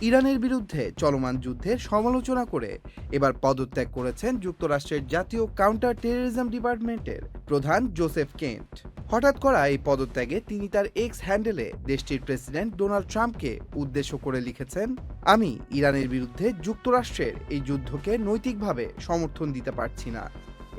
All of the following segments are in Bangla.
ইরানের বিরুদ্ধে চলমান যুদ্ধের সমালোচনা করে এবার পদত্যাগ করেছেন যুক্তরাষ্ট্রের জাতীয় কাউন্টার টেররিজম ডিপার্টমেন্টের প্রধান জোসেফ কেন্ট। হঠাৎ করা এই পদত্যাগে তিনি তার এক্স হ্যান্ডেলে দেশটির প্রেসিডেন্ট ডোনাল্ড ট্রাম্পকে উদ্দেশ্য করে লিখেছেন, আমি ইরানের বিরুদ্ধে যুক্তরাষ্ট্রের এই যুদ্ধকে নৈতিকভাবে সমর্থন দিতে পারছি না।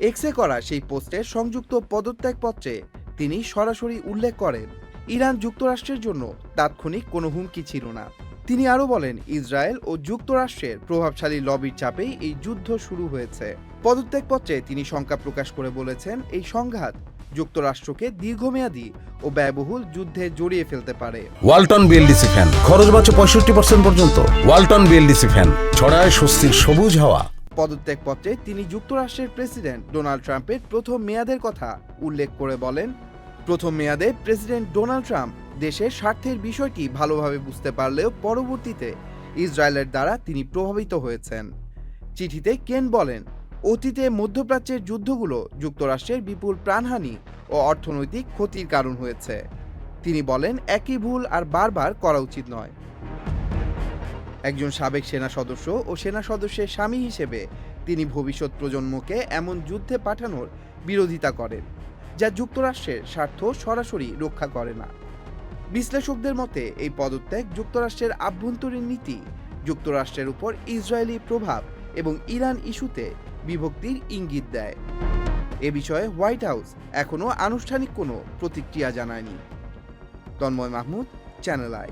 এক্সে করা সেই পোস্টের সংযুক্ত পদত্যাগপত্রে তিনি সরাসরি উল্লেখ করেন, ইরান যুক্তরাষ্ট্রের জন্য তাৎক্ষণিক কোনো হুমকি ছিল না। তিনি আরও বলেন, ইসরায়েল ও যুক্তরাষ্ট্রের প্রভাবশালী লবির চাপেই এই যুদ্ধ শুরু হয়েছে। পদত্যাগপত্রে তিনি শঙ্কা প্রকাশ করে বলেছেন, এই সংঘাত যুক্তরাষ্ট্রকে দীর্ঘমেয়াদী ও ব্যয়বহুল যুদ্ধে জড়িয়ে ফেলতে পারে। ওয়ালটন বিএলডিসি ফ্যান, খরচ বাঁচে 65% পর্যন্ত। ওয়ালটন বিএলডিসি ফ্যান ছড়ায় স্বস্তির সবুজ হাওয়া। পদত্যাগপত্রে তিনি যুক্তরাষ্ট্রের প্রেসিডেন্ট ডোনাল্ড ট্রাম্পের প্রথম মেয়াদের কথা উল্লেখ করে বলেন, প্রথম মেয়াদে প্রেসিডেন্ট ডোনাল্ড ট্রাম্প দেশের স্বার্থের বিষয়টি ভালোভাবে বুঝতে পারলেও পরবর্তীতে ইসরায়েলের দ্বারা তিনি প্রভাবিত হয়েছেন। চিঠিতে কেন বলেন, অতীতে মধ্যপ্রাচ্যের যুদ্ধগুলো যুক্তরাষ্ট্রের বিপুল প্রাণহানি ও অর্থনৈতিক ক্ষতির কারণ হয়েছে। তিনি বলেন, একই ভুল আর বারবার করা উচিত নয়। একজন সাবেক সেনা সদস্য ও সেনা সদস্যের স্বামী হিসেবে তিনি ভবিষ্যৎ প্রজন্মকে এমন যুদ্ধে পাঠানোর বিরোধিতা করেন যা যুক্তরাষ্ট্রের স্বার্থ সরাসরি রক্ষা করে না। বিশ্লেষকদের মতে এই পদত্যাগ যুক্তরাষ্ট্রের আভ্যন্তরীণ নীতি, যুক্তরাষ্ট্রের উপর ইসরায়েলি প্রভাব এবং ইরান ইস্যুতে বিভক্তির ইঙ্গিত দেয়। এ বিষয়ে হোয়াইট হাউস এখনও আনুষ্ঠানিক কোনো প্রতিক্রিয়া জানায়নি। Tonmoy Mahmud, channel I.